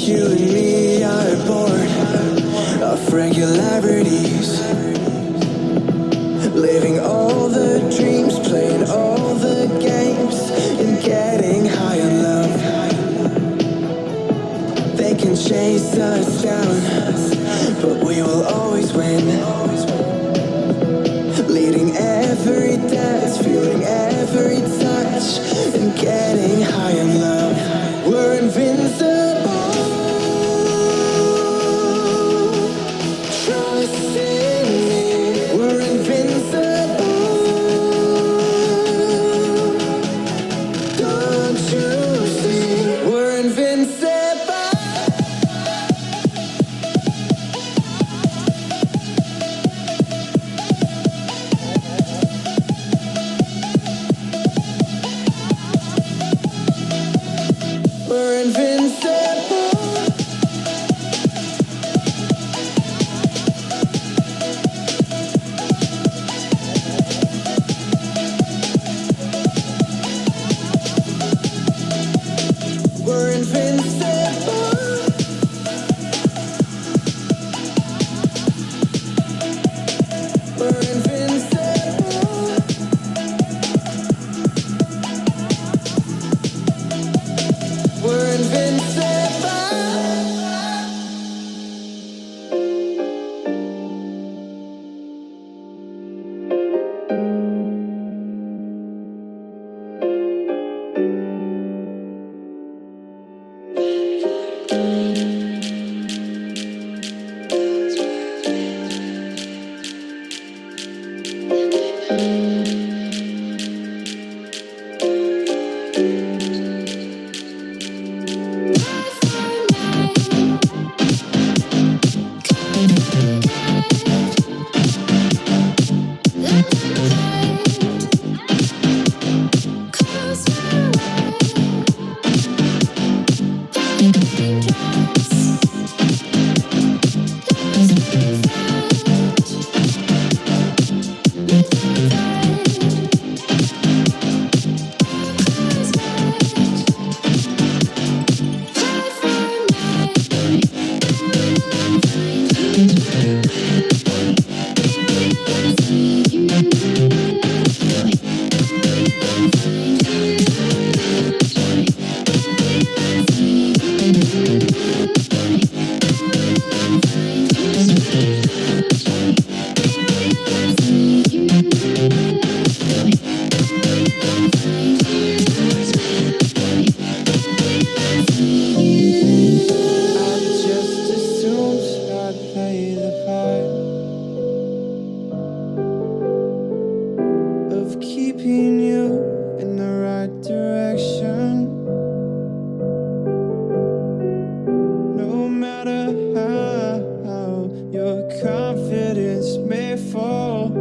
You and me are bored of regularities, living all the dreams, playing all the games, and getting high on love. They can chase us down, but we will always win. Leading every dance, feeling every touch, and getting high on love. We're invincible. We're invincible. Don't you see? We're invincible. We're invincible. We're invincible. We're invincible. We're invincible. Keeping you in the right direction, no matter how your confidence may fall.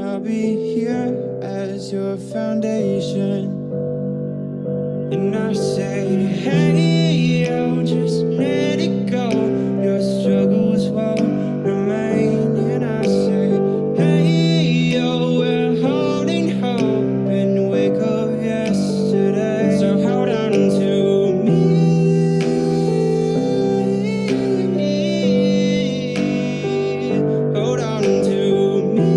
I'll be here as your foundation, and I say, hey, yo, just let it go. Your struggles won't remain, and I say, hey, yo, we're holding hope and wake up yesterday. So hold on to me, hold on to me.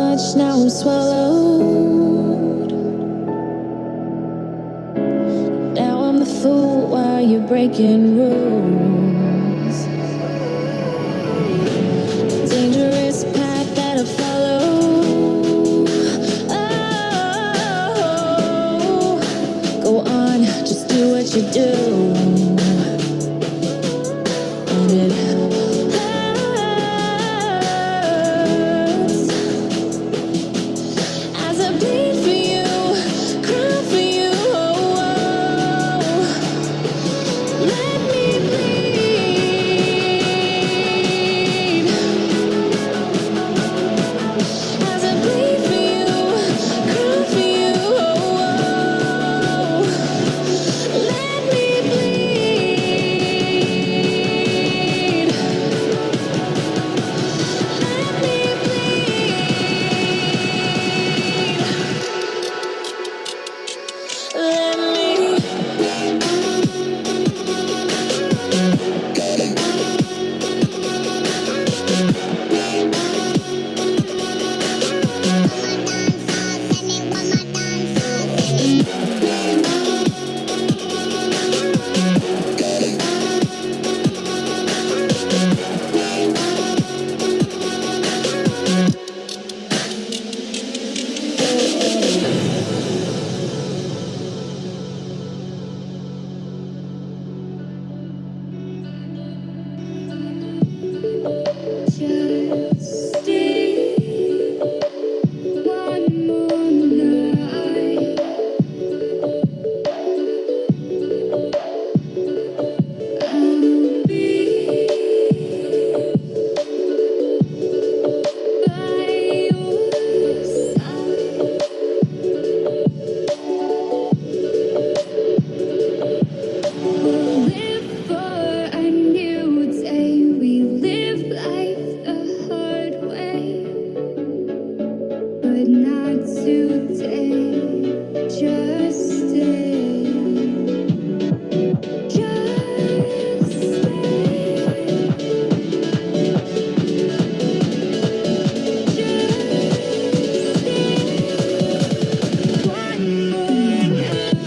much, now I'm swallowed. Now I'm the fool while you're breaking rules. Dangerous path that I follow. Oh, go on, just do what you do. And it hurts as I bleed for you, cry for you. Oh, let me bleed as I bleed for you, cry for you. Oh, let me bleed. Let me bleed. Let me. Just stay one more night. I'll be by your side. We'll live for a new day. We live life the hard way, but not today. Just stay. Just stay. One more night.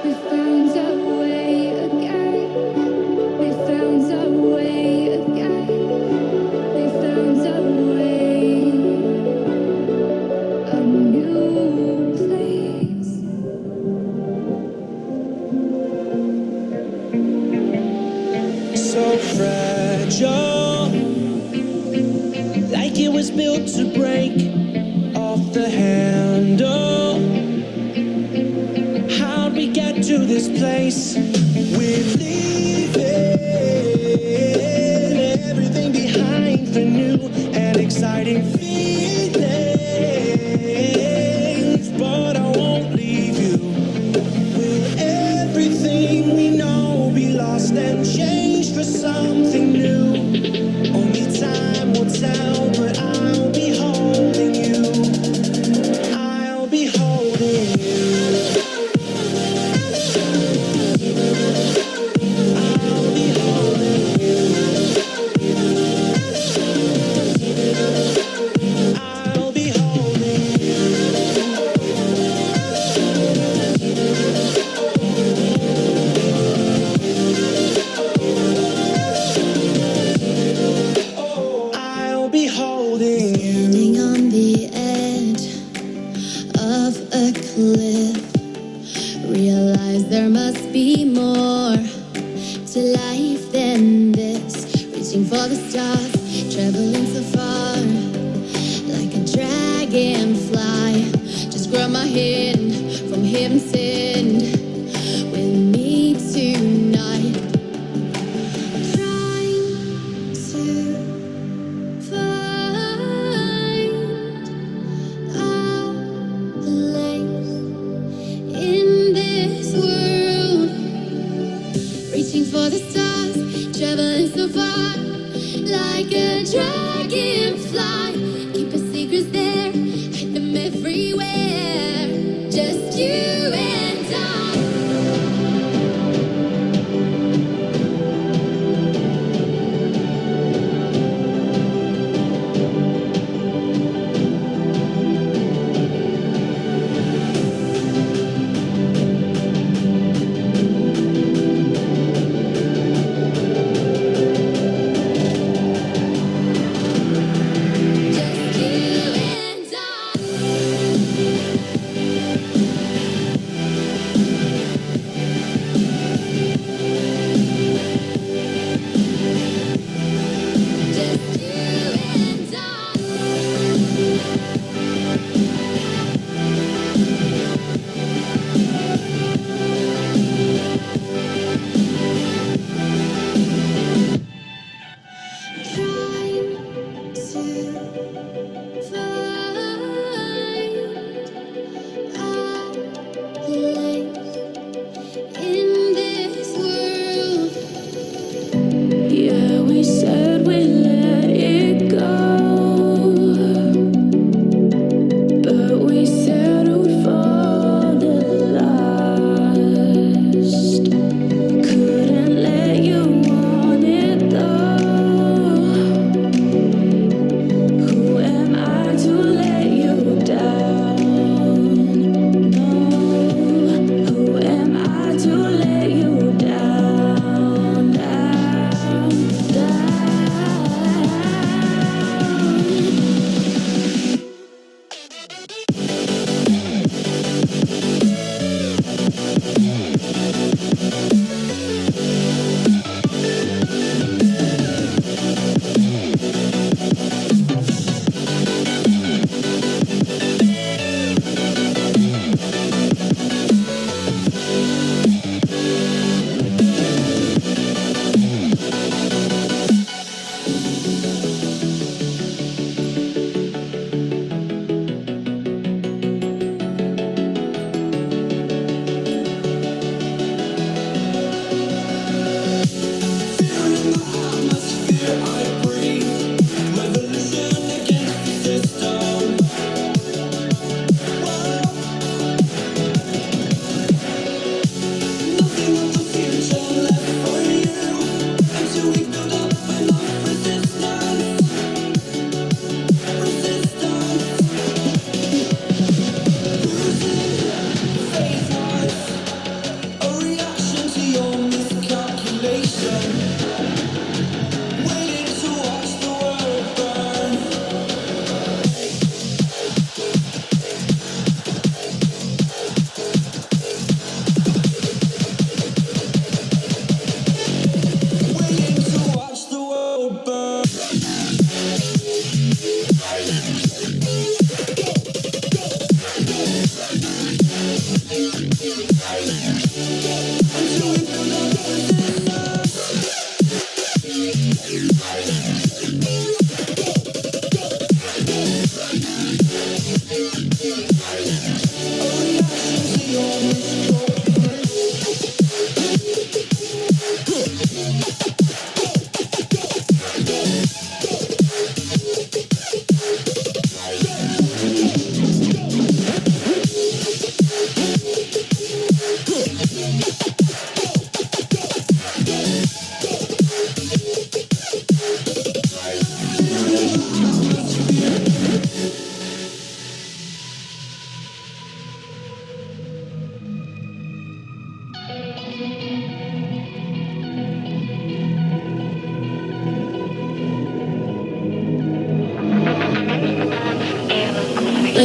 We found our way again. We found our way again. We found our way. A new place. So fragile, like it was built to break off the handle. How'd we get to this place? We're leaving everything behind for new and exciting feelings, but I won't leave you. Will everything we know be lost and changed for something new? Only time will tell, but I'll be holding you. I'll be holding you. I'll be holding you. I'll be holding you. I'll be holding you. Standing on the edge of a cliff, realize there must be more to life than this. Reaching for the stars, traveling so far, like a dragonfly. Just grab my hand from heaven sent with me tonight. Trying to find our place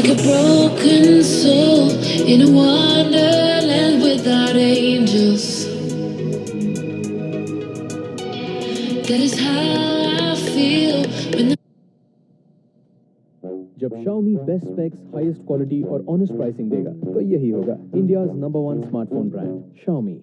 like a broken soul in a wonderland without angels. That is how I feel when the जब Xiaomi best specs highest quality और honest pricing देगा तो यही होगा India's number 1 smartphone brand Xiaomi.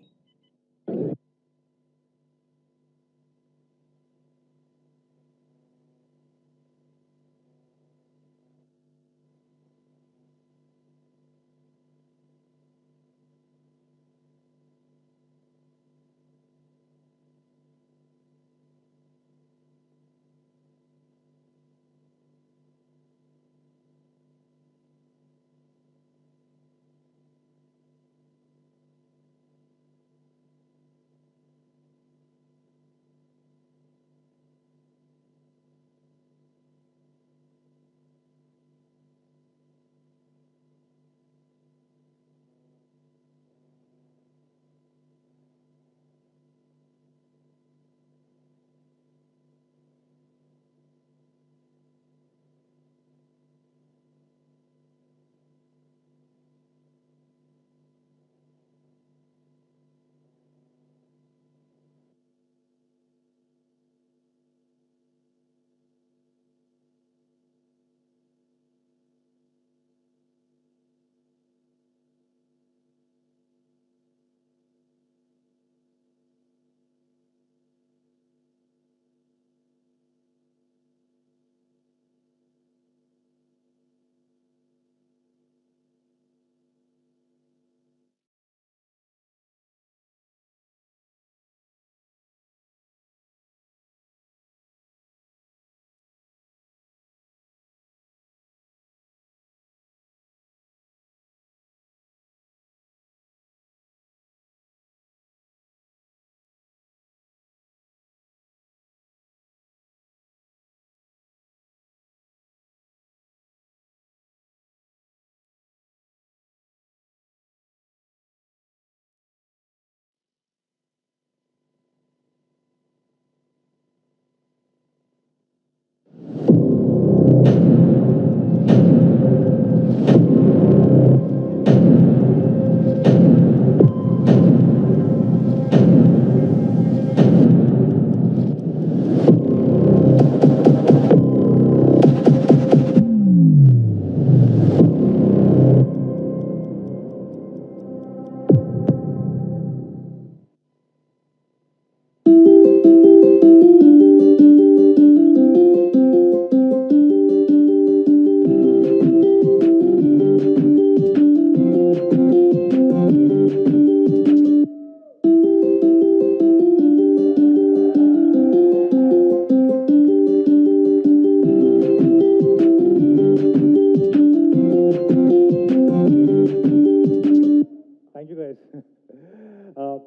Thank you, guys.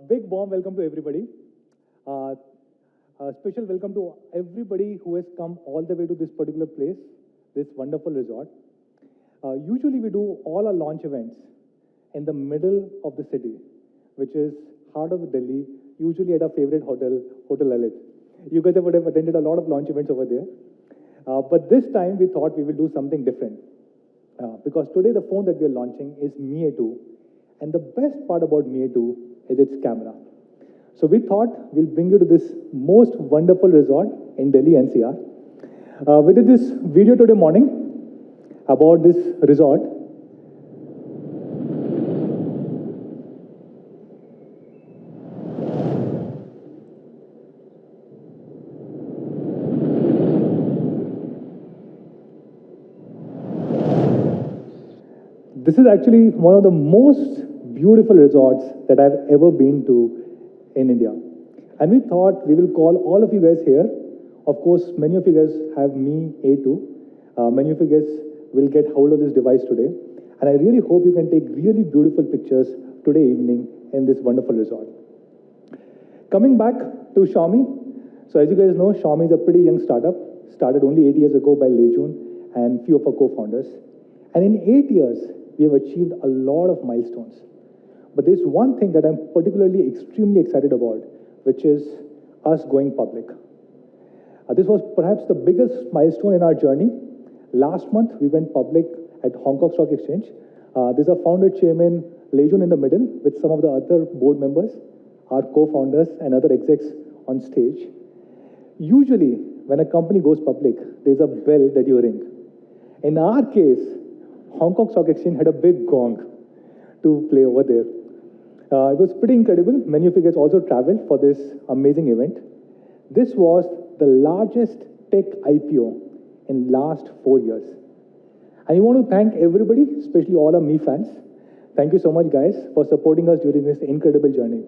Big warm welcome to everybody. Uh, a special welcome to everybody who has come all the way to this particular place, this wonderful resort. Usually we do all our launch events in the middle of the city, which is heart of Delhi, usually at our favorite hotel, Hotel Lalit. You guys would have attended a lot of launch events over there. But this time we thought we will do something different. Because today the phone that we are launching is Mi A2. And the best part about Mi A2 is its camera. So we thought we'll bring you to this most wonderful resort in Delhi NCR. We did this video today morning about this resort. This is actually one of the most beautiful resorts that I've ever been to in India. And we thought we will call all of you guys here. Of course, many of you guys have Mi A2. Many of you guys will get hold of this device today. And I really hope you can take really beautiful pictures today evening in this wonderful resort. Coming back to Xiaomi. So as you guys know, Xiaomi is a pretty young startup. Started only 8 years ago by Lei Jun and few of our co-founders. And in 8 years, we have achieved a lot of milestones. But there's one thing that I'm particularly extremely excited about, which is us going public. This was perhaps the biggest milestone in our journey. Last month, we went public at Hong Kong Stock Exchange. There's a founder chairman, Lejun, in the middle, with some of the other board members, our co-founders and other execs on stage. Usually, when a company goes public, there's a bell that you ring. In our case, Hong Kong Stock Exchange had a big gong to play over there. It was pretty incredible. Many of you guys also traveled for this amazing event. This was the largest tech IPO in last 4 years. And I want to thank everybody, especially all our Me fans. Thank you so much, guys, for supporting us during this incredible journey.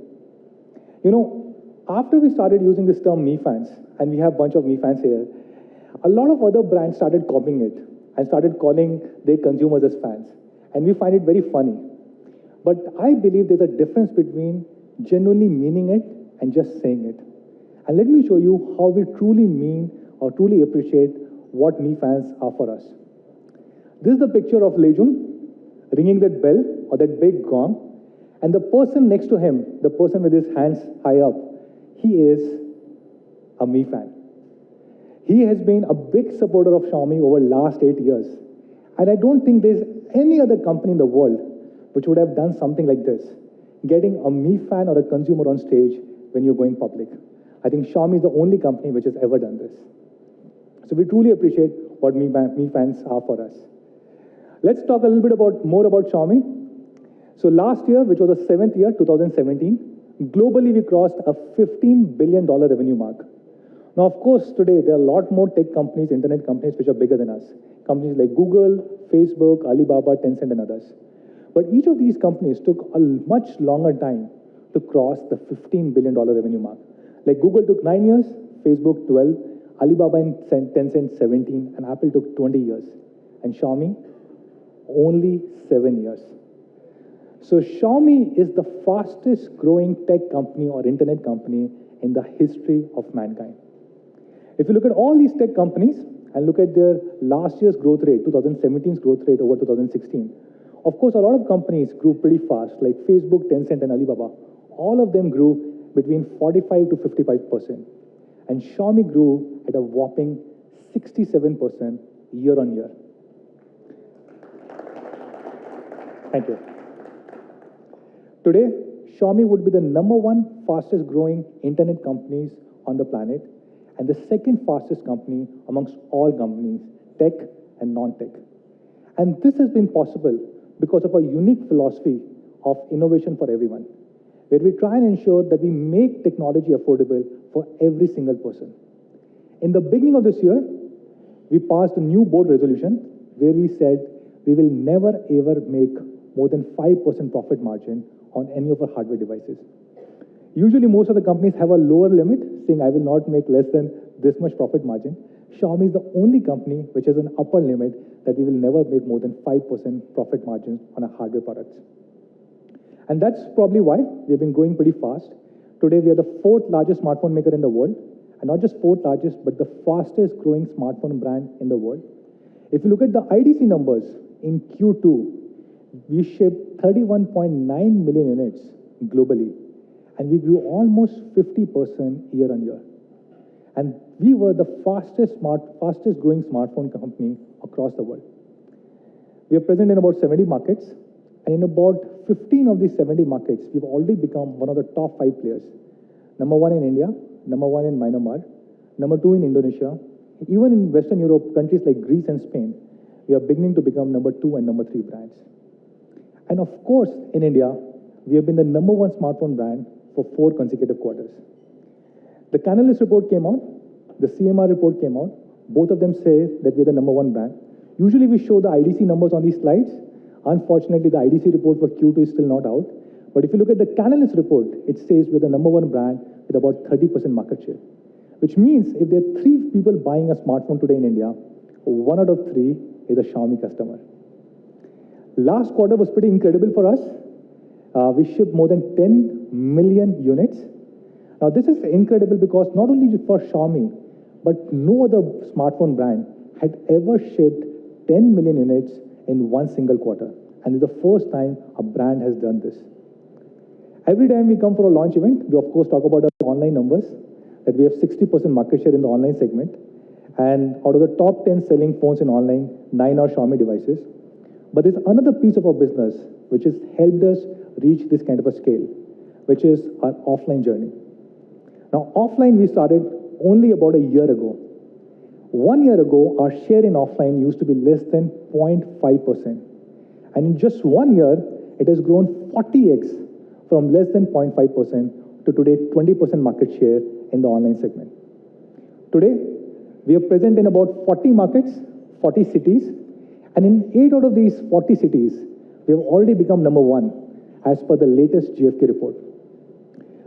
You know, after we started using this term Me fans, and we have a bunch of Me fans here, a lot of other brands started copying it and started calling their consumers as fans. And we find it very funny. But I believe there's a difference between genuinely meaning it and just saying it. And let me show you how we truly mean or truly appreciate what Me fans are for us. This is the picture of Lejun ringing that bell or that big gong. And the person next to him, the person with his hands high up, he is a Me fan. He has been a big supporter of Xiaomi over the last 8 years. And I don't think there's any other company in the world which would have done something like this, getting a Me fan or a consumer on stage when you're going public. I think Xiaomi is the only company which has ever done this. So we truly appreciate what Me fans are for us. Let's talk a little bit more about Xiaomi. So last year, which was the 7th year, 2017, globally we crossed a $15 billion revenue mark. Now, of course, today there are a lot more tech companies, internet companies, which are bigger than us. Companies like Google, Facebook, Alibaba, Tencent, and others. But each of these companies took a much longer time to cross the $15 billion revenue mark. Like Google took 9 years, Facebook 12, Alibaba and Tencent 17, and Apple took 20 years. And Xiaomi, only 7 years. So Xiaomi is the fastest growing tech company or internet company in the history of mankind. If you look at all these tech companies and look at their last year's growth rate, 2017's growth rate over 2016, of course, a lot of companies grew pretty fast, like Facebook, Tencent, and Alibaba. All of them grew between 45 to 55%. And Xiaomi grew at a whopping 67% year on year. Thank you. Today, Xiaomi would be the #1 fastest growing internet companies on the planet and the second fastest company amongst all companies, tech and non-tech. And this has been possible because of a unique philosophy of innovation for everyone, where we try and ensure that we make technology affordable for every single person. In the beginning of this year, we passed a new board resolution where we said we will never ever make more than 5% profit margin on any of our hardware devices. Usually most of the companies have a lower limit, saying I will not make less than this much profit margin. Xiaomi is the only company which has an upper limit that we will never make more than 5% profit margins on our hardware products. And that's probably why we've been growing pretty fast. Today we are the 4th largest smartphone maker in the world, and not just 4th largest, but the fastest growing smartphone brand in the world. If you look at the IDC numbers in Q2, we shipped 31.9 million units globally, and we grew almost 50% year on year. And we were the fastest growing smartphone company across the world. We are present in about 70 markets, and in about 15 of these 70 markets, we've already become one of the top 5 players. #1 in India, #1 in Myanmar, #2 in Indonesia. Even in Western Europe, countries like Greece and Spain, we are beginning to become #2 and #3 brands. And of course, in India, we have been the #1 smartphone brand for 4 consecutive quarters. The Canalys report came out, the CMR report came out. Both of them say that we're the #1 brand. Usually we show the IDC numbers on these slides. Unfortunately, the IDC report for Q2 is still not out. But if you look at the Canalys report, it says we're the #1 brand with about 30% market share. Which means if there are 3 people buying a smartphone today in India, 1 out of 3 is a Xiaomi customer. Last quarter was pretty incredible for us. We shipped more than 10 million units. Now this is incredible because not only for Xiaomi, but no other smartphone brand had ever shipped 10 million units in one single quarter. And it's the first time a brand has done this. Every time we come for a launch event, we of course talk about our online numbers, that we have 60% market share in the online segment. And out of the top 10 selling phones in online, 9 are Xiaomi devices. But there's another piece of our business which has helped us reach this kind of a scale, which is our offline journey. Now, offline we started only about a year ago. 1 year ago, our share in offline used to be less than 0.5%. And in just 1 year, it has grown 40x from less than 0.5% to today 20% market share in the online segment. Today, we are present in about 40 markets, 40 cities, and in 8 out of these 40 cities, we have already become number 1 as per the latest GfK report.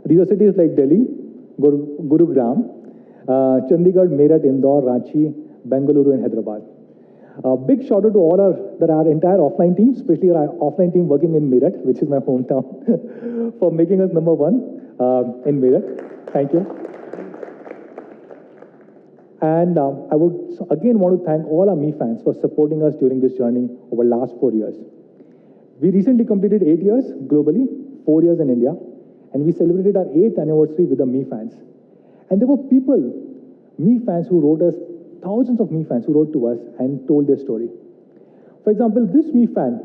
These are cities like Delhi, Gurugram, Chandigarh, Meerut, Indore, Ranchi, Bengaluru, and Hyderabad. Big shout out to all our entire offline team, especially our offline team working in Meerut, which is my hometown, for making us number 1 in Meerut. Thank you. And I would again want to thank all our Me fans for supporting us during this journey over the last 4 years. We recently completed 8 years globally, 4 years in India, and we celebrated our 8th anniversary with the Me fans. And there were people, Me fans, who wrote us, thousands of Me fans who wrote to us and told their story. For example, this Me fan,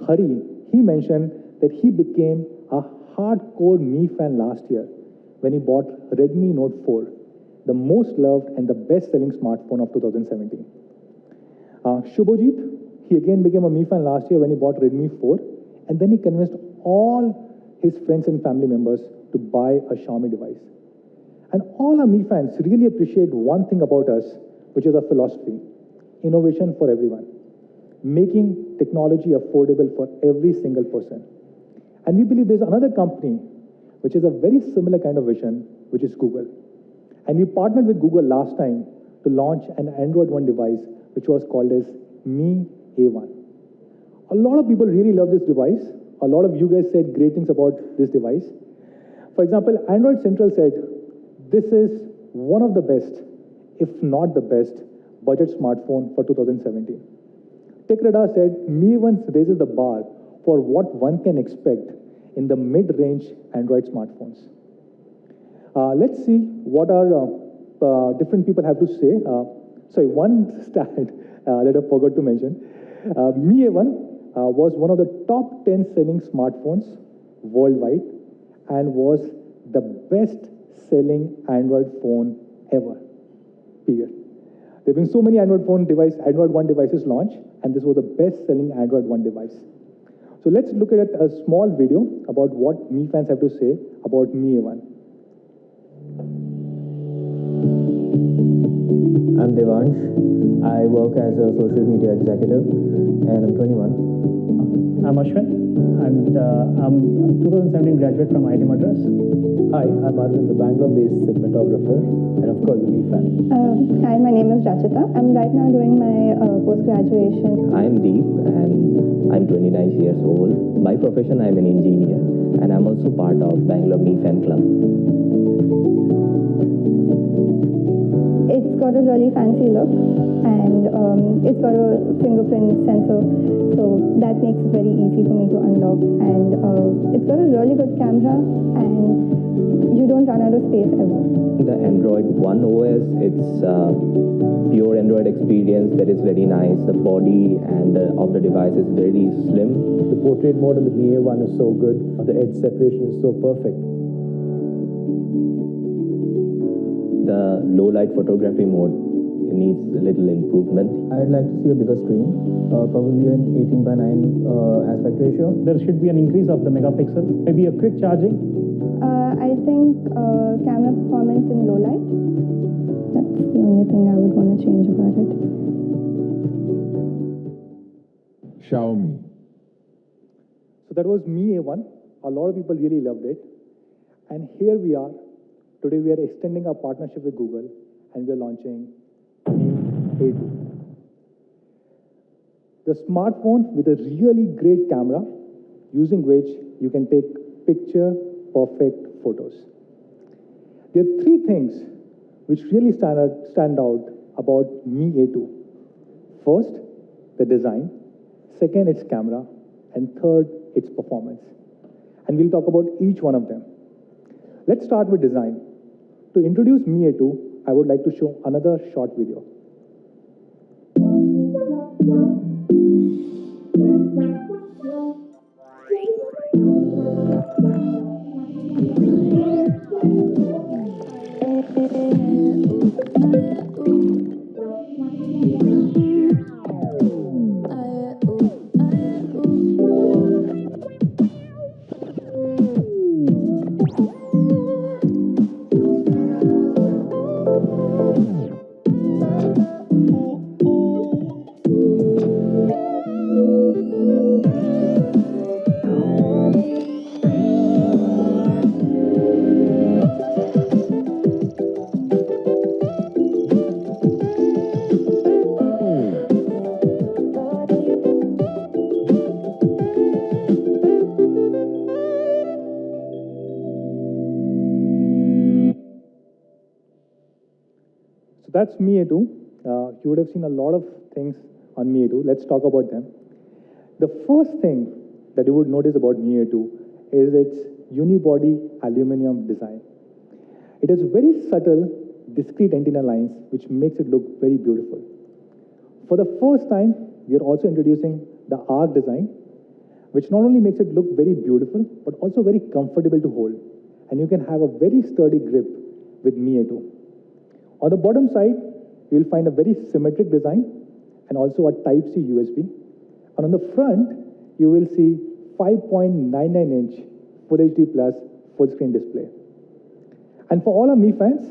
Hari, he mentioned that he became a hardcore Me fan last year when he bought Redmi Note 4, the most loved and the best-selling smartphone of 2017. Shubhajit, he again became a Me fan last year when he bought Redmi 4, and then he convinced all his friends and family members to buy a Xiaomi device. And all our Me fans really appreciate one thing about us, which is our philosophy: innovation for everyone, making technology affordable for every single person. And we believe there's another company which has a very similar kind of vision, which is Google. And we partnered with Google last time to launch an Android One device, which was called as Mi A1. A lot of people really love this device. A lot of you guys said great things about this device. For example, Android Central said, this is one of the best, if not the best, budget smartphone for 2017. TechRadar said Mi A1 raises the bar for what one can expect in the mid-range Android smartphones. Let's see what our different people have to say. Sorry, one stat that I forgot to mention. Mi A1 was one of the top 10 selling smartphones worldwide and was the best selling Android phone ever, period. There have been so many Android One devices launched, and this was the best selling Android One device. So let's look at a small video about what Mi fans have to say about Mi A1. I'm Devansh. I work as a social media executive and I'm 21. I'm Ashwin and I'm a 2017 graduate from IIT Madras. Hi, I'm Arvind, the Bangalore-based cinematographer and of course a Me fan. Hi, my name is Rachita. I'm right now doing my post-graduation. I'm Deep and I'm 29 years old. By profession, I'm an engineer and I'm also part of Bangalore Me Fan Club. It's got a really fancy look and it's got a fingerprint sensor, so that makes it very easy for me to unlock. And it's got a really good camera and you don't run out of space ever. The Android One OS, it's pure Android experience that is very nice. The body and of the device is very slim. The portrait mode on the Mi A1 is so good. The edge separation is so perfect. The low light photography mode needs a little improvement. I'd like to see a bigger screen, probably an 18:9 aspect ratio. There should be an increase of the megapixel, maybe a quick charging. I think camera performance in low light. That's the only thing I would want to change about it. Xiaomi. So that was Mi A1. A lot of people really loved it. And here we are. Today we are extending our partnership with Google and we are launching Mi A2. The smartphone with a really great camera using which you can take picture-perfect photos. There are three things which really stand out about Mi A2. First, the design. Second, its camera. And third, its performance. And we'll talk about each one of them. Let's start with design. To introduce Mi A2, I would like to show another short video. So that's Mi A2. You would have seen a lot of things on Mi A2. Let's talk about them. The first thing that you would notice about Mi A2 is its unibody aluminum design. It has very subtle, discrete antenna lines, which makes it look very beautiful. For the first time, we are also introducing the arc design, which not only makes it look very beautiful, but also very comfortable to hold. And you can have a very sturdy grip with Mi A2. On the bottom side, you will find a very symmetric design and also a Type-C USB. And on the front, you will see 5.99-inch Full HD Plus full screen display. And for all our Mi fans,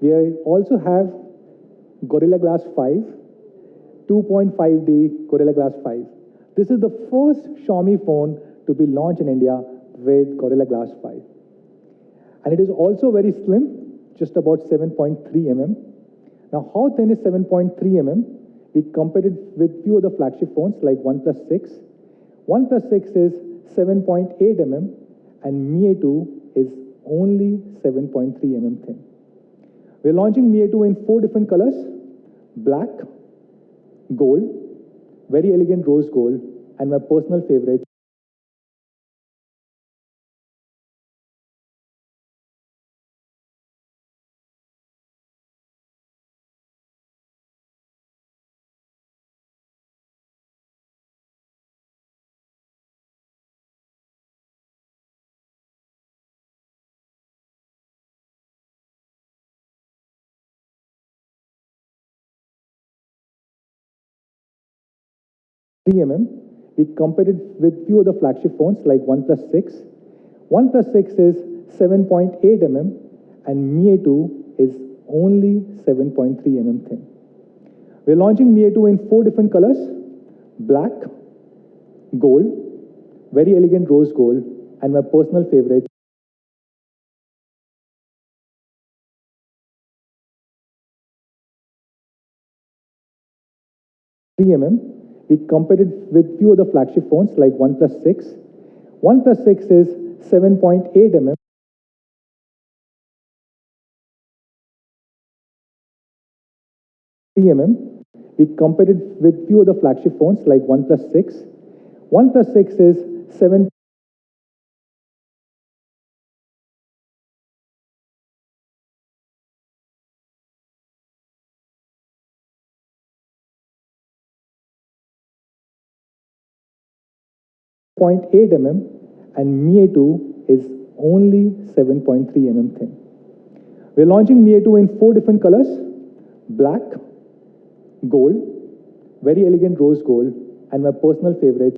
we also have Gorilla Glass 5, 2.5D Gorilla Glass 5. This is the first Xiaomi phone to be launched in India with Gorilla Glass 5. And it is also very slim, just about 7.3 mm. Now, how thin is 7.3 mm? We compared it with few of the flagship phones like OnePlus 6. OnePlus 6 is 7.8 mm, and Mi A2 is only 7.3 mm thin. We're launching Mi A2 in 4 different colors: black, gold, very elegant rose gold, and my personal favorite, we compared it with few of the flagship phones like OnePlus 6. OnePlus 6 is 7.8 mm, and Mi A2 is only 7.3 mm thin. We're launching Mi A2 in 4 different colors: black, gold, very elegant rose gold, and my personal favorite, we compared it with few of the flagship phones like OnePlus 6. OnePlus 6 is 7.8 mm. We compared it with few of the flagship phones like OnePlus 6. OnePlus 6 is 7. Point 0.8 mm, and Mi A2 is only 7.3 mm thin. We're launching Mi A2 in 4 different colors: black, gold, very elegant rose gold, and my personal favorite,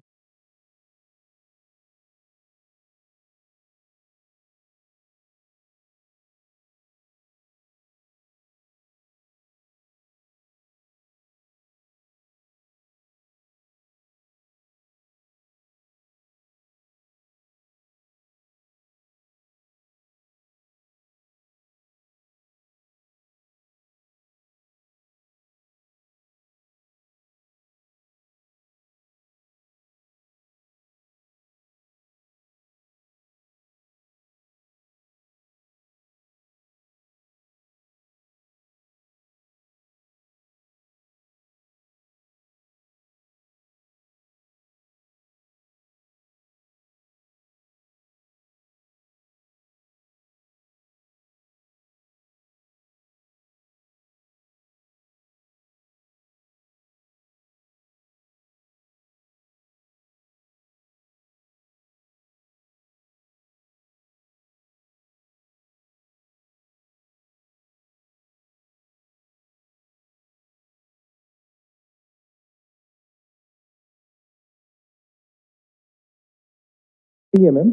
mm.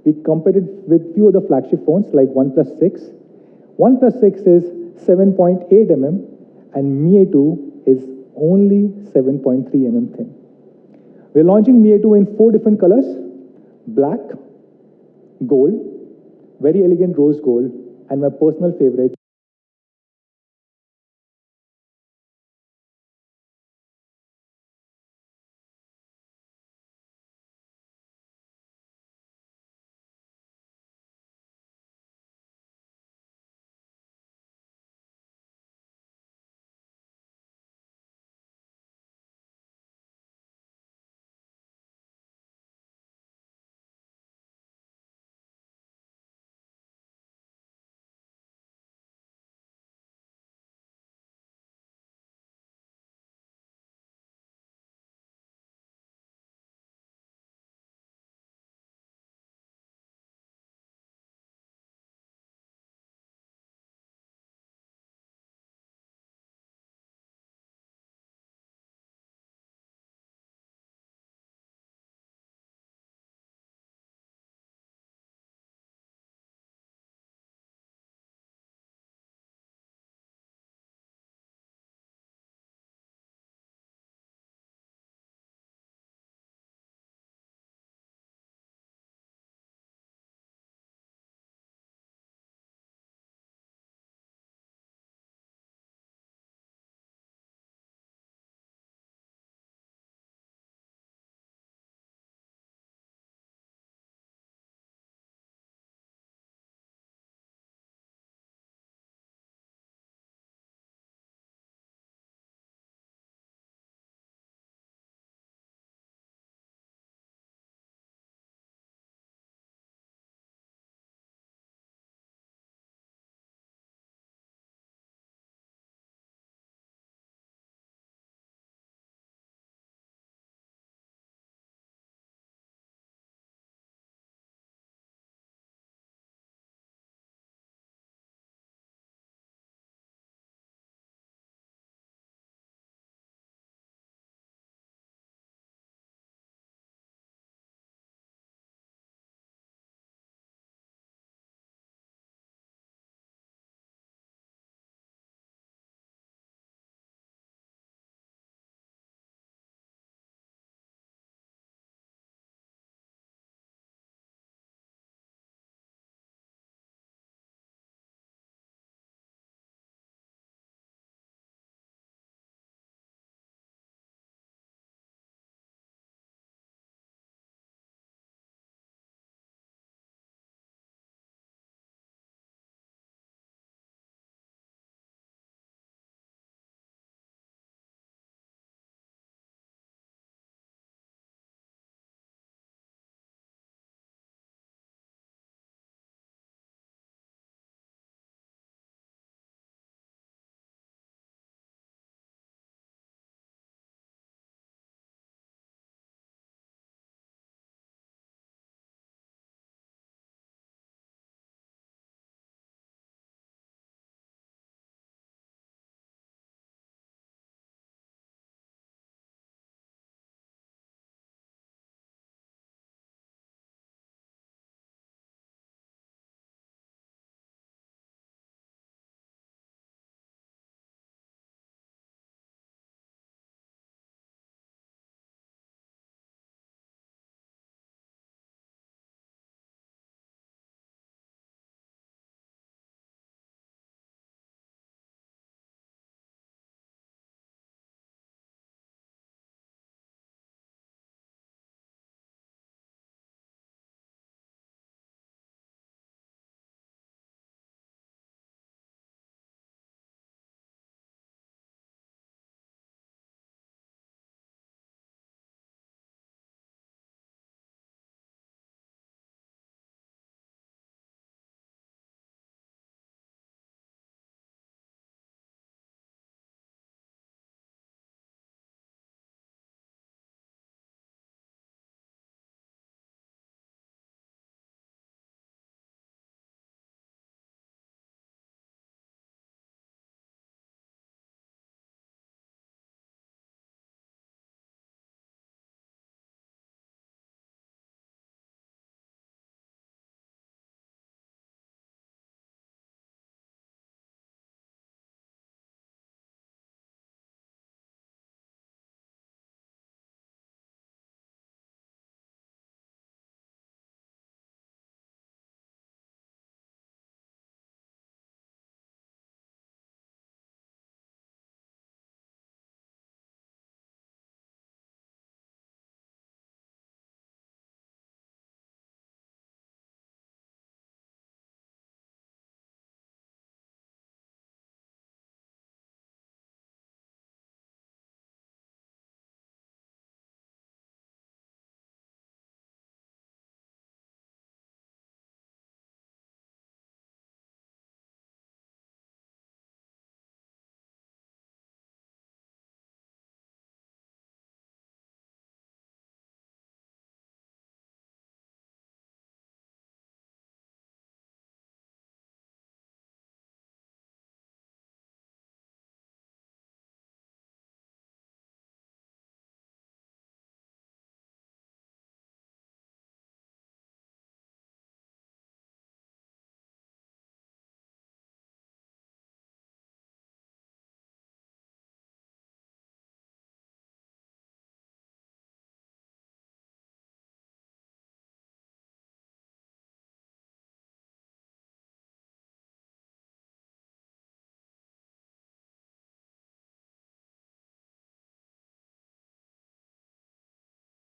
We compared it with few other flagship phones like OnePlus 6. OnePlus 6 is 7.8 mm and Mi A2 is only 7.3 mm thin. We're launching Mi A2 in 4 different colors: black, gold, very elegant rose gold, and my personal favorite,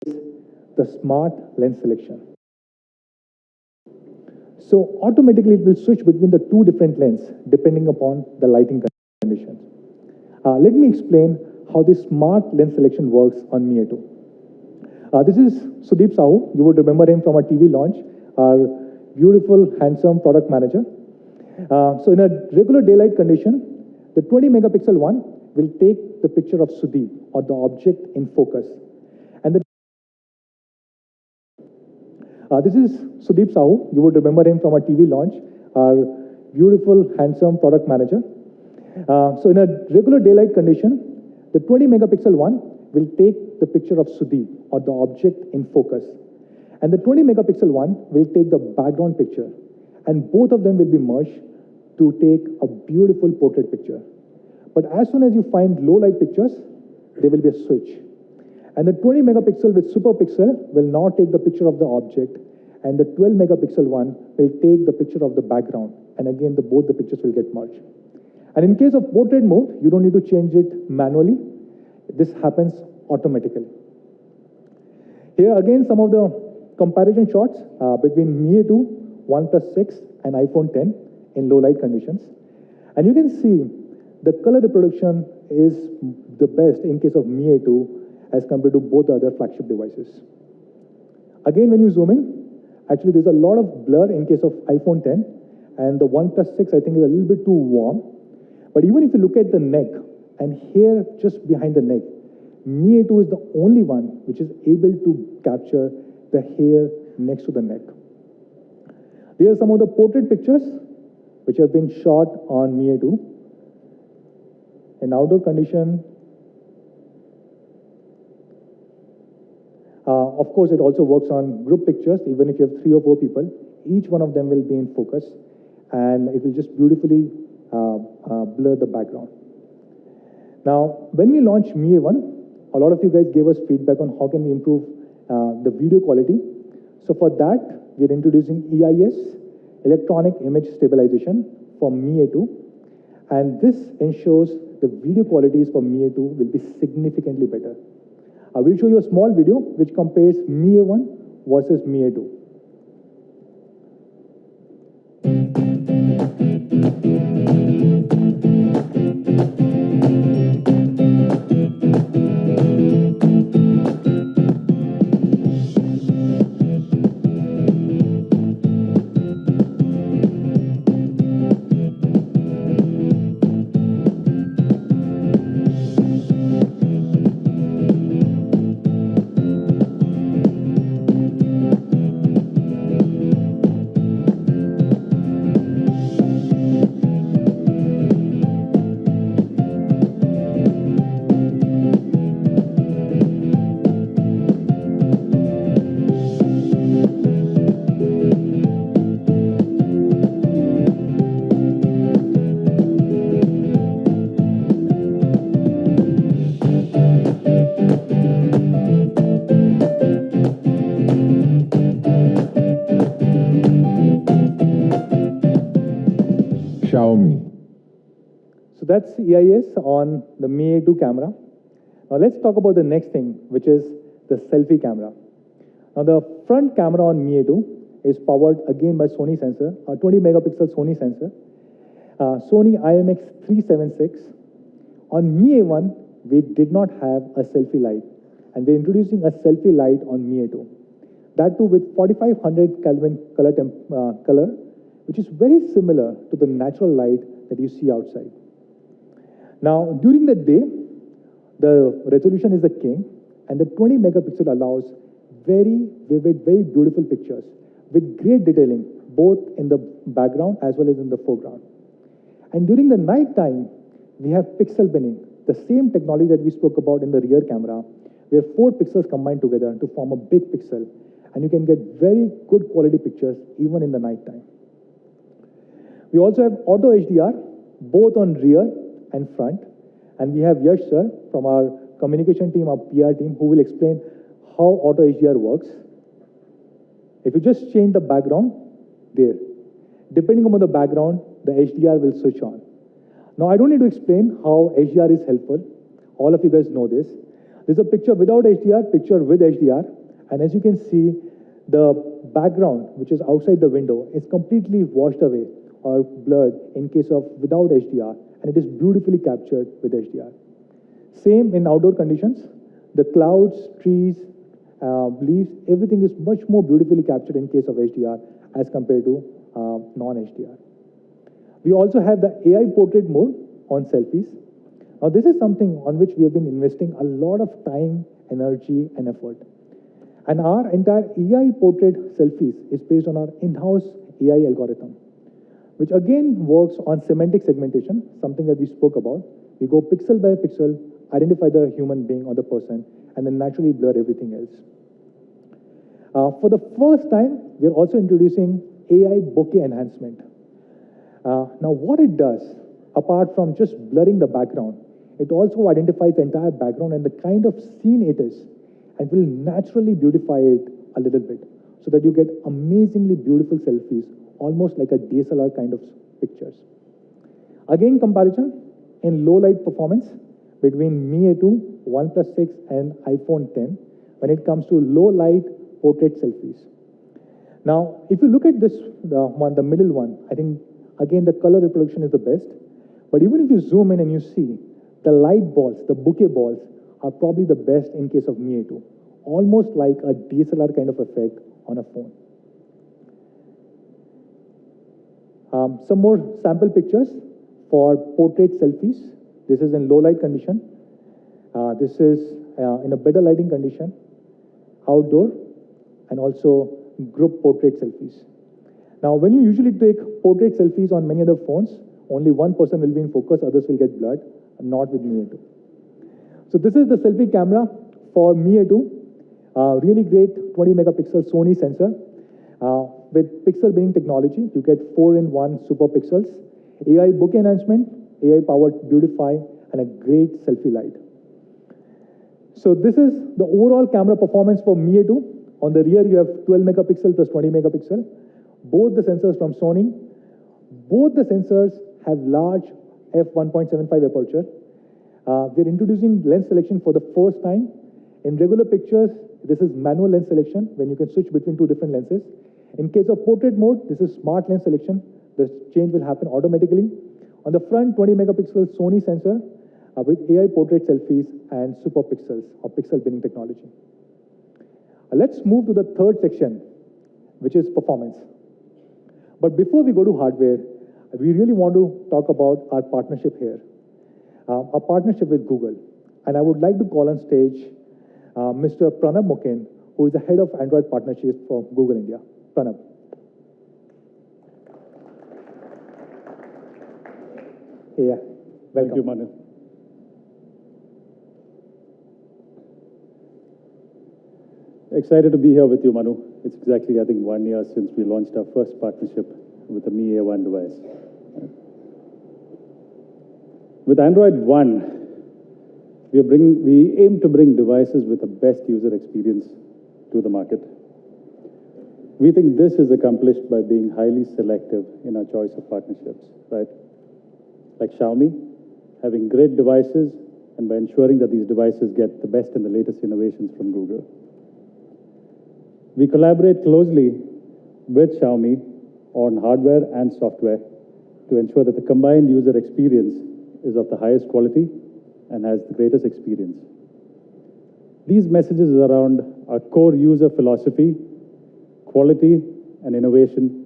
the smart lens selection. So automatically it will switch between the two different lenses depending upon the lighting conditions. Let me explain how this smart lens selection works on Mi A2. This is Sudeep Sahu. You would remember him from our TV launch, our beautiful, handsome product manager. So in a regular daylight condition, the 20 megapixel one will take the picture of Sudeep or the object in focus. And this is Sudeep Sahu. You would remember him from our TV launch, our beautiful, handsome product manager. So in a regular daylight condition, the 20 megapixel one will take the picture of Sudeep or the object in focus. And the 20 megapixel one will take the background picture. And both of them will be merged to take a beautiful portrait picture. But as soon as you find low light pictures, there will be a switch. And the 20 megapixel with super pixel will now take the picture of the object, and the 12 megapixel one will take the picture of the background. And again, both the pictures will get merged. And in case of portrait mode, you don't need to change it manually. This happens automatically. Here again, some of the comparison shots between Mi A2, OnePlus 6, and iPhone 10 in low light conditions. And you can see the color reproduction is the best in case of Mi A2 as compared to both other flagship devices. Again, when you zoom in, actually there's a lot of blur in case of iPhone 10, and the OnePlus 6 I think is a little bit too warm. But even if you look at the neck, and here just behind the neck, Mi A2 is the only one which is able to capture the hair next to the neck. These are some of the portrait pictures which have been shot on Mi A2. In outdoor condition, of course, it also works on group pictures. Even if you have 3 or 4 people, each one of them will be in focus, and it will just beautifully blur the background. Now, when we launched Mi A1, a lot of you guys gave us feedback on how can we improve the video quality. So for that, we are introducing EIS, Electronic Image Stabilization, for Mi A2, and this ensures the video qualities for Mi A2 will be significantly better. I will show you a small video which compares Mi A1 versus Mi A2. So that's EIS on the Mi A2 camera. Now let's talk about the next thing, which is the selfie camera. Now the front camera on Mi A2 is powered again by Sony sensor, a 20 megapixel Sony sensor, Sony IMX376. On Mi A1, we did not have a selfie light, and we're introducing a selfie light on Mi A2. That too with 4500 Kelvin color, which is very similar to the natural light that you see outside. Now, during the day, the resolution is the king, and the 20 megapixel allows very vivid, very beautiful pictures with great detailing, both in the background as well as in the foreground. And during the night time, we have pixel binning, the same technology that we spoke about in the rear camera, where 4 pixels combine together to form a big pixel, and you can get very good quality pictures even in the night time. We also have auto HDR, both on rear and front, and we have Yash sir from our communication team, our PR team, who will explain how auto HDR works. If you just change the background there, depending on the background, the HDR will switch on. Now, I don't need to explain how HDR is helpful. All of you guys know this. This is a picture without HDR, picture with HDR. And as you can see, the background, which is outside the window, is completely washed away or blurred in case of without HDR, and it is beautifully captured with HDR. Same in outdoor conditions. The clouds, trees, leaves, everything is much more beautifully captured in case of HDR as compared to non-HDR. We also have the AI portrait mode on selfies. Now, this is something on which we have been investing a lot of time, energy, and effort. And our entire AI portrait selfies is based on our in-house AI algorithm, which again works on semantic segmentation, something that we spoke about. We go pixel by pixel, identify the human being or the person, and then naturally blur everything else. For the first time, we are also introducing AI bokeh enhancement. Now, what it does, apart from just blurring the background, it also identifies the entire background and the kind of scene it is, and will naturally beautify it a little bit, so that you get amazingly beautiful selfies, almost like a DSLR kind of pictures. Again, comparison in low light performance between Mi A2, OnePlus 6, and iPhone 10 when it comes to low light portrait selfies. Now, if you look at this, the middle one, I think, again, the color reproduction is the best. But even if you zoom in and you see, the light balls, the bokeh balls, are probably the best in case of Mi A2. Almost like a DSLR kind of effect on a phone. Some more sample pictures for portrait selfies. This is in low light condition. This is in a better lighting condition, outdoor, and also group portrait selfies. Now, when you usually take portrait selfies on many other phones, only one person will be in focus, others will get blurred, and not with Mi A2. So this is the selfie camera for Mi A2. Really great 20 megapixel Sony sensor. With pixel binning technology, you get 4-in-1 super pixels, AI bokeh enhancement, AI powered beautify, and a great selfie light. So this is the overall camera performance for Mi A2. On the rear, you have 12 megapixel plus 20 megapixel. Both the sensors from Sony. Both the sensors have large f1.75 aperture. We're introducing lens selection for the first time. In regular pictures, this is manual lens selection when you can switch between two different lenses. In case of portrait mode, this is smart lens selection. The change will happen automatically. On the front, 20 megapixel Sony sensor with AI portrait selfies and super pixels or pixel binning technology. Let's move to the third section, which is performance. But before we go to hardware, we really want to talk about our partnership here, our partnership with Google. And I would like to call on stage Mr. Pranab Mukin, who is the head of Android partnerships for Google India. Pranab. Yeah, welcome. Thank you, Manu. Excited to be here with you, Manu. It's exactly, I think, 1 year since we launched our first partnership with the Mi A1 device. With Android One, we aim to bring devices with the best user experience to the market. We think this is accomplished by being highly selective in our choice of partnerships, right? Like Xiaomi, having great devices, and by ensuring that these devices get the best and the latest innovations from Google. We collaborate closely with Xiaomi on hardware and software to ensure that the combined user experience is of the highest quality and has the greatest experience. These messages around our core user philosophy, quality, and innovation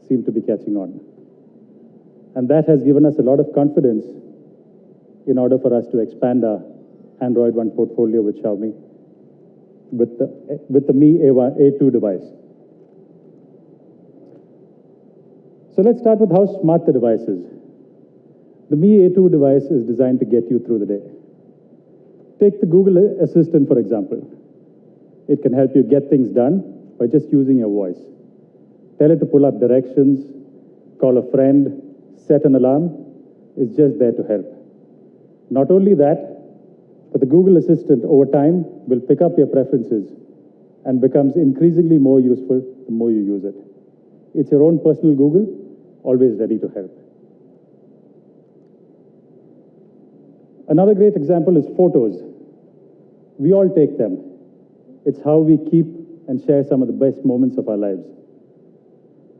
seem to be catching on. And that has given us a lot of confidence in order for us to expand our Android One portfolio with Xiaomi with the Mi A2 device. So let's start with how smart the device is. The Mi A2 device is designed to get you through the day. Take the Google Assistant, for example. It can help you get things done by just using your voice. Tell it to pull up directions, call a friend, set an alarm. It's just there to help. Not only that, but the Google Assistant over time will pick up your preferences and becomes increasingly more useful the more you use it. It's your own personal Google, always ready to help. Another great example is photos. We all take them. It's how we keep and share some of the best moments of our lives.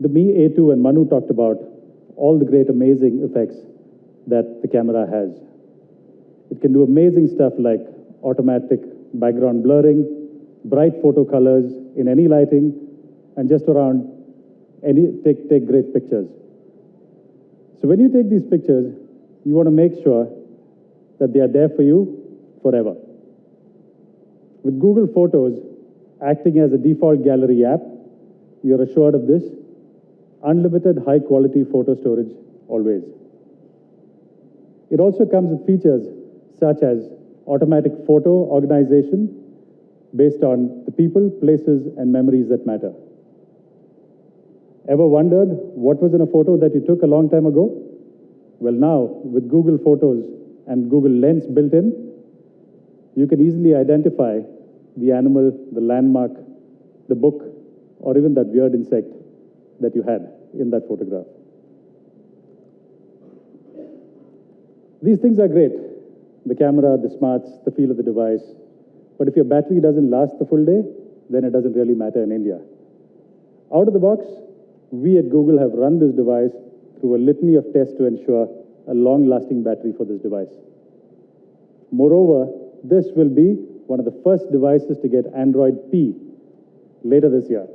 The Mi A2 and Manu talked about all the great, amazing effects that the camera has. It can do amazing stuff like automatic background blurring, bright photo colors in any lighting, and just around take great pictures. So when you take these pictures, you want to make sure that they are there for you forever. With Google Photos acting as a default gallery app, you're assured of this unlimited high-quality photo storage always. It also comes with features such as automatic photo organization based on the people, places, and memories that matter. Ever wondered what was in a photo that you took a long time ago? Well, now, with Google Photos and Google Lens built in, you can easily identify the animal, the landmark, the book, or even that weird insect that you had in that photograph. These things are great. The camera, the smarts, the feel of the device. But if your battery doesn't last the full day, then it doesn't really matter in India. Out of the box, we at Google have run this device through a litany of tests to ensure a long-lasting battery for this device. Moreover, this will be one of the first devices to get Android P later this year.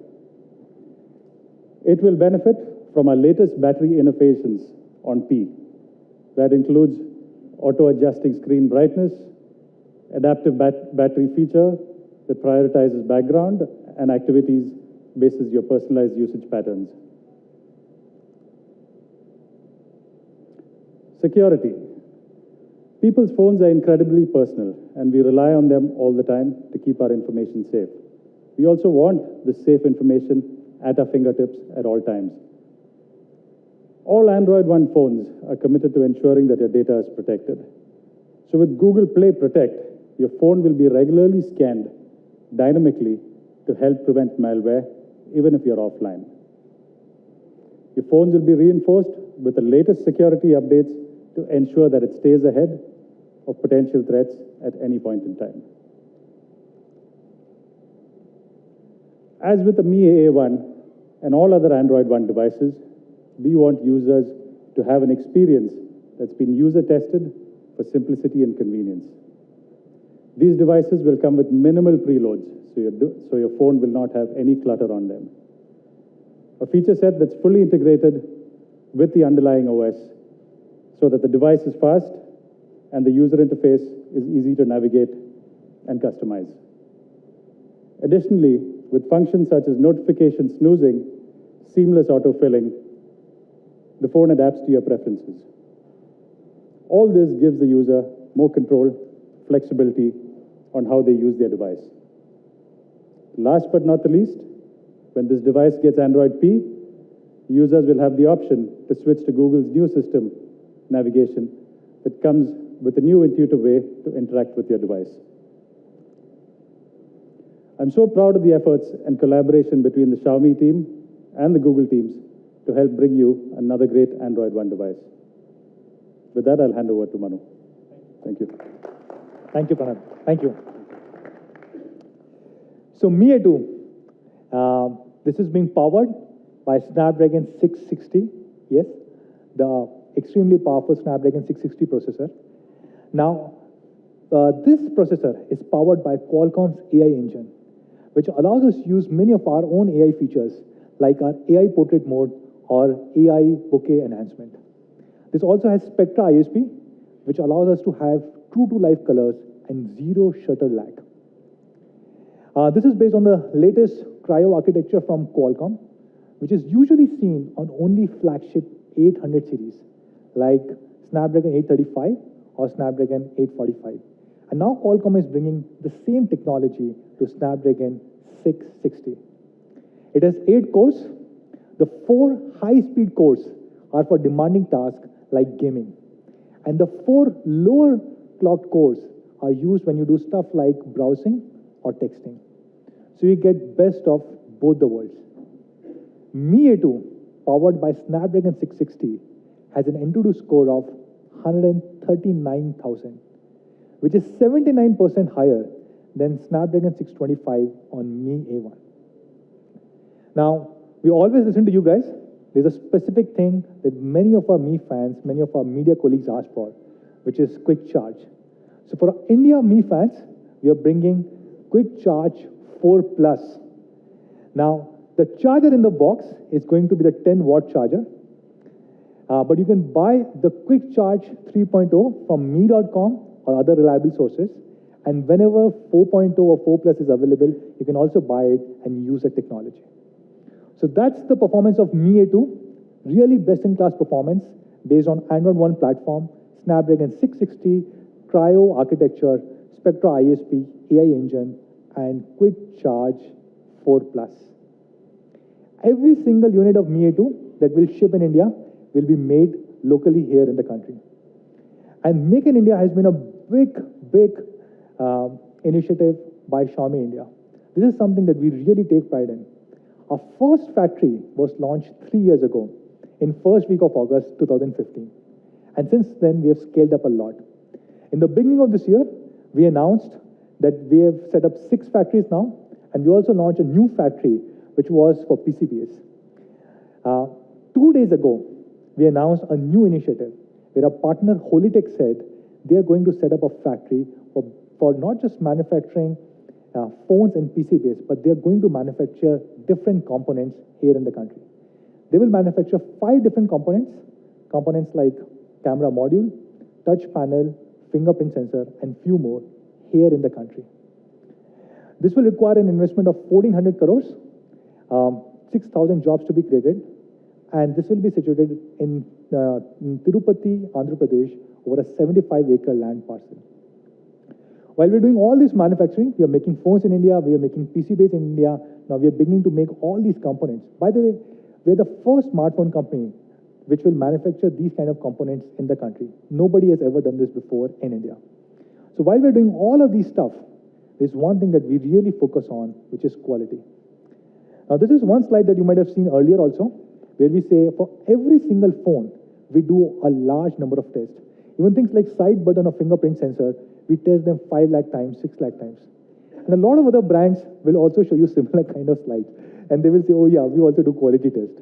It will benefit from our latest battery innovations on P. That includes auto-adjusting screen brightness, adaptive battery feature that prioritizes background and activities based on your personalized usage patterns. Security. People's phones are incredibly personal, and we rely on them all the time to keep our information safe. We also want this safe information at our fingertips at all times. All Android One phones are committed to ensuring that your data is protected. So with Google Play Protect, your phone will be regularly scanned dynamically to help prevent malware, even if you're offline. Your phones will be reinforced with the latest security updates to ensure that it stays ahead of potential threats at any point in time. As with the Mi AA1 and all other Android One devices, we want users to have an experience that's been user-tested for simplicity and convenience. These devices will come with minimal preloads, so your phone will not have any clutter on them. A feature set that's fully integrated with the underlying OS so that the device is fast and the user interface is easy to navigate and customize. Additionally, with functions such as notification snoozing, seamless autofilling, the phone adapts to your preferences. All this gives the user more control, flexibility on how they use their device. Last but not the least, when this device gets Android P, users will have the option to switch to Google's new system navigation that comes with a new intuitive way to interact with your device. I'm so proud of the efforts and collaboration between the Xiaomi team and the Google teams to help bring you another great Android One device. With that, I'll hand over to Manu. Thank you. Thank you, Pranav. Thank you. So Mi A2, this is being powered by Snapdragon 660. Yes, the extremely powerful Snapdragon 660 processor. Now, this processor is powered by Qualcomm's AI engine, which allows us to use many of our own AI features like our AI portrait mode or AI bokeh enhancement. This also has Spectra ISP, which allows us to have true-to-life colors and zero shutter lag. This is based on the latest Cryo architecture from Qualcomm, which is usually seen on only flagship 800 series, like Snapdragon 835 or Snapdragon 845. And now Qualcomm is bringing the same technology to Snapdragon 660. It has 8 cores. The 4 high-speed cores are for demanding tasks like gaming. And the 4 lower clocked cores are used when you do stuff like browsing or texting. So you get best of both the worlds. Mi A2, powered by Snapdragon 660, has an Antutu score of 139,000, which is 79% higher then Snapdragon 625 on Mi A1. Now, we always listen to you guys. There's a specific thing that many of our Mi fans, many of our media colleagues ask for, which is quick charge. So for India Mi fans, we are bringing Quick Charge 4 Plus. Now, the charger in the box is going to be the 10-watt charger, but you can buy the Quick Charge 3.0 from me.com or other reliable sources, and whenever 4.0 or 4 Plus is available, you can also buy it and use the technology. So that's the performance of Mi A2, really best-in-class performance based on Android One platform, Snapdragon 660, Cryo architecture, Spectra ISP, AI engine, and Quick Charge 4 Plus. Every single unit of Mi A2 that will ship in India will be made locally here in the country. And Make in India has been a big initiative by Xiaomi India. This is something that we really take pride in. Our first factory was launched 3 years ago in first week of August 2015. And since then, we have scaled up a lot. In the beginning of this year, we announced that we have set up 6 factories now, and we also launched a new factory, which was for PCBs. 2 days ago, we announced a new initiative where our partner Holytech said they are going to set up a factory for not just manufacturing phones and PCBs, but they are going to manufacture different components here in the country. They will manufacture 5 different components like camera module, touch panel, fingerprint sensor, and few more here in the country. This will require an investment of 1,400 crores, 6,000 jobs to be created, and this will be situated in Tirupati, Andhra Pradesh, over a 75-acre land parcel. While we're doing all this manufacturing, we are making phones in India, we are making PCBs in India, now we are beginning to make all these components. By the way, we're the first smartphone company which will manufacture these kind of components in the country. Nobody has ever done this before in India. So while we're doing all of these stuff, there's one thing that we really focus on, which is quality. Now, this is one slide that you might have seen earlier also, where we say for every single phone, we do a large number of tests. Even things like side button or fingerprint sensor, we test them 5 lakh times, 6 lakh times. And a lot of other brands will also show you similar kind of slides. And they will say, oh yeah, we also do quality test.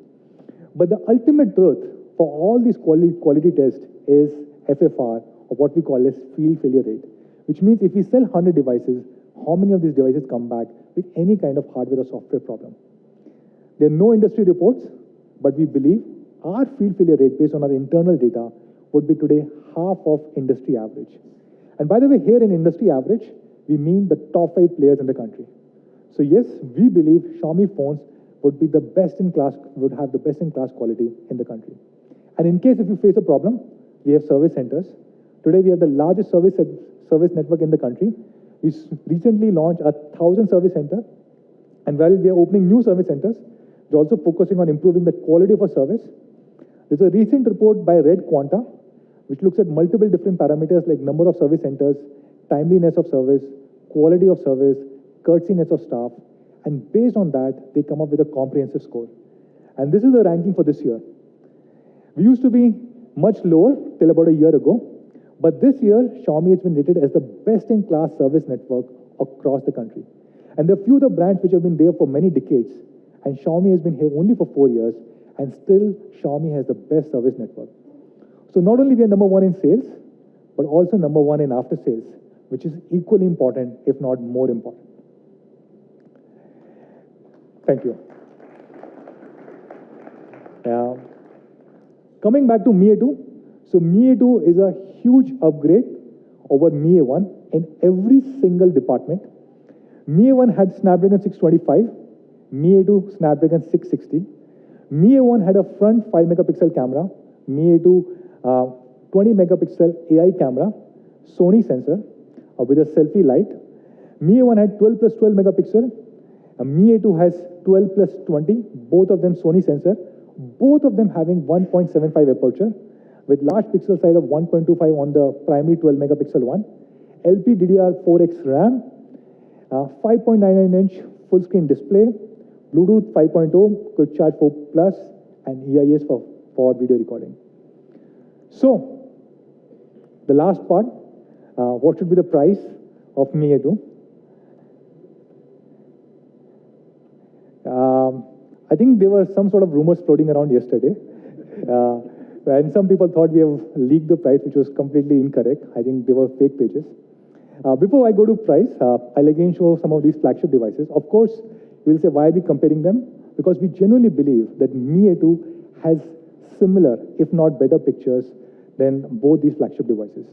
But the ultimate truth for all these quality tests is FFR, or what we call as field failure rate, which means if we sell 100 devices, how many of these devices come back with any kind of hardware or software problem? There are no industry reports, but we believe our field failure rate based on our internal data would be today half of industry average. And by the way, here in industry average, we mean the top 5 players in the country. So yes, we believe Xiaomi phones would be the best in class, would have the best in class quality in the country. And in case if you face a problem, we have service centers. Today we have the largest service network in the country. We recently launched 1,000 service centers. And while we are opening new service centers, we're also focusing on improving the quality of our service. There's a recent report by Red Quanta, which looks at multiple different parameters like number of service centers, timeliness of service, quality of service, courtesiness of staff, and based on that, they come up with a comprehensive score. And this is the ranking for this year. We used to be much lower till about a year ago, but this year, Xiaomi has been rated as the best-in-class service network across the country. And there are few other brands which have been there for many decades, and Xiaomi has been here only for 4 years, and still Xiaomi has the best service network. So not only we are number 1 in sales, but also number 1 in after sales, which is equally important, if not more important. Thank you. Coming back to Mi A2. So Mi A2 is a huge upgrade over Mi A1 in every single department. Mi A1 had Snapdragon 625, Mi A2 Snapdragon 660. Mi A1 had a front 5 megapixel camera, Mi A2 20 megapixel AI camera, Sony sensor with a selfie light. Mi A1 had 12 plus 12 megapixel. Mi A2 has 12 plus 20, both of them Sony sensor, both of them having 1.75 aperture with large pixel size of 1.25 on the primary 12 megapixel one, LPDDR4X RAM, 5.99-inch full screen display, Bluetooth 5.0, Quick Charge 4 Plus, and EIS for video recording. So, the last part, what should be the price of Mi A2? I think there were some sort of rumors floating around yesterday. And some people thought we have leaked the price, which was completely incorrect. I think they were fake pages. Before I go to price, I'll again show some of these flagship devices. Of course, you will say, why are we comparing them? Because we genuinely believe that Mi A2 has similar, if not better pictures than both these flagship devices.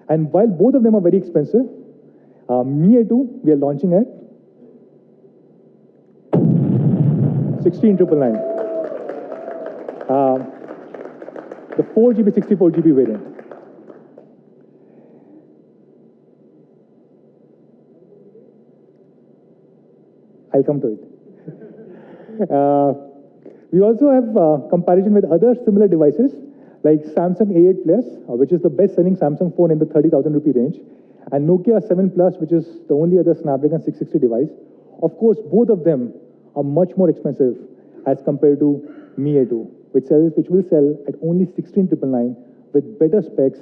And while both of them are very expensive, Mi A2 we are launching at 16,999. The 4GB, 64GB variant. I'll come to it. We also have comparison with other similar devices like Samsung A8 Plus, which is the best-selling Samsung phone in the 30,000 rupee range, and Nokia 7 Plus, which is the only other Snapdragon 660 device. Of course, both of them are much more expensive as compared to Mi A2, which will sell at only 16,999 with better specs,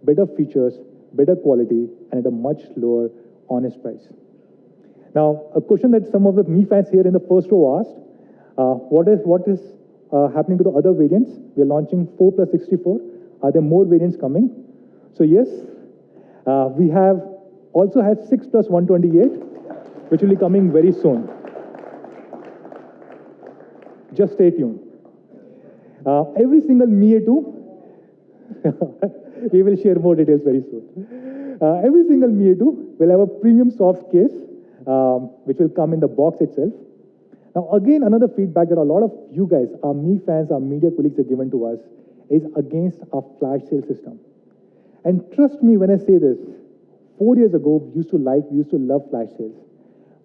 better features, better quality, and at a much lower honest price. Now, a question that some of the Mi fans here in the first row asked, what is happening to the other variants? We are launching 4 plus 64. Are there more variants coming? So yes, we also have 6 plus 128, which will be coming very soon. Just stay tuned. Every single Mi A2, we will share more details very soon. Every single Mi A2 will have a premium soft case, which will come in the box itself. Now, again, another feedback that a lot of you guys, our Mi fans, our media colleagues have given to us is against our flash sale system. And trust me when I say this, 4 years ago, we used to love flash sales.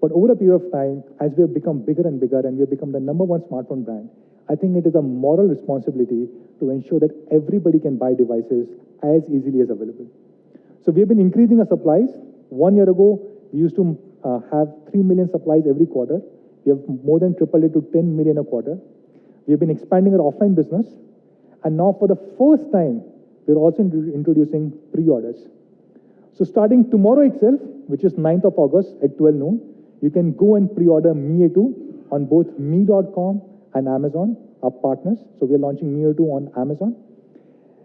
But over a period of time, as we have become bigger and bigger and we have become the #1 smartphone brand, I think it is a moral responsibility to ensure that everybody can buy devices as easily as available. So we have been increasing our supplies. 1 year ago, we used to have 3 million supplies every quarter. We have more than tripled it to 10 million a quarter. We have been expanding our offline business. And now for the first time, we're also introducing pre-orders. So starting tomorrow itself, which is 9th of August at 12 noon, you can go and pre-order Mi A2 on both mi.com and Amazon, our partners. So we are launching Mi A2 on Amazon.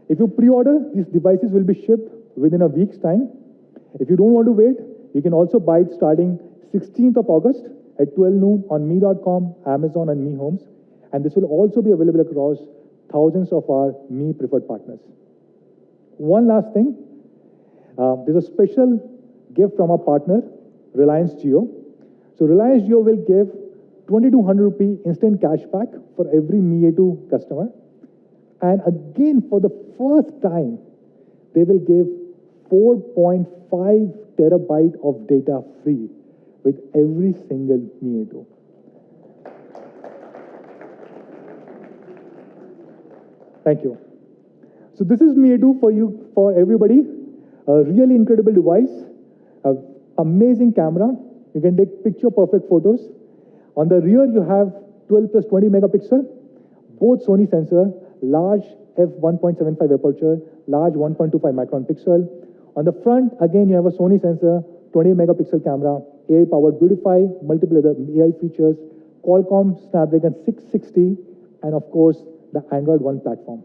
If you pre-order, these devices will be shipped within a week's time. If you don't want to wait, you can also buy it starting 16th of August at 12 noon on mi.com, Amazon, and Mi Homes. And this will also be available across thousands of our Mi preferred partners. One last thing, there's a special gift from our partner, Reliance Jio. So Reliance Jio will give 2,200 rupee instant cashback for every Mi A2 customer. And again, for the first time, they will give 4.5 terabyte of data free with every single Mi A2. Thank you. So this is Mi A2 for everybody. A really incredible device, amazing camera. You can take picture-perfect photos. On the rear, you have 12 plus 20 megapixel, both Sony sensor, large f1.75 aperture, large 1.25 micron pixel. On the front, again, you have a Sony sensor, 20 megapixel camera, AI-powered Beautify, multiple other AI features, Qualcomm Snapdragon 660, and of course, the Android One platform.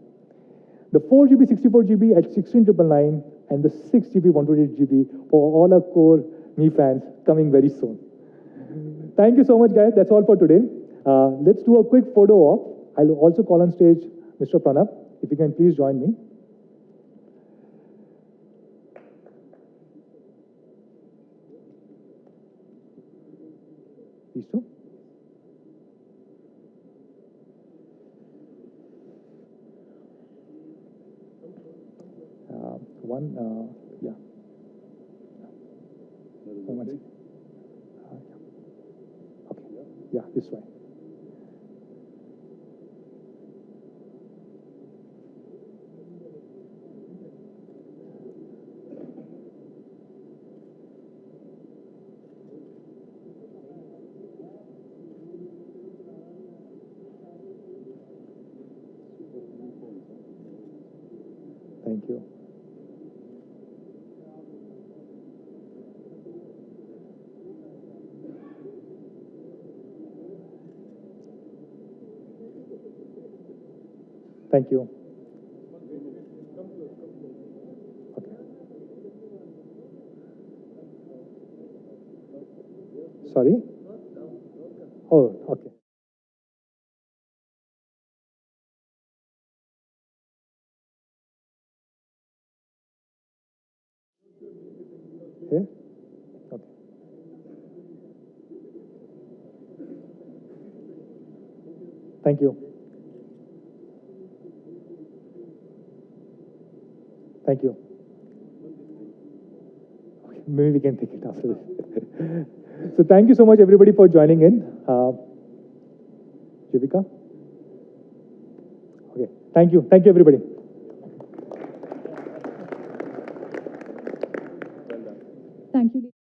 The 4GB, 64GB at 16,999, and the 6GB, 128GB for all our core Mi fans coming very soon. Thank you so much, guys. That's all for today. Let's do a quick photo op. I'll also call on stage Mr. Pranab. If you can please join me. These two. Yeah. One second. Yeah. Okay. Yeah, this way. Thank you. Thank you. Okay. Sorry? Oh, okay. Here? Okay. Thank you. Thank you. Okay, maybe we can take it after this. So thank you so much, everybody, for joining in. Jivika? Okay. Thank you. Thank you, everybody. Thank you.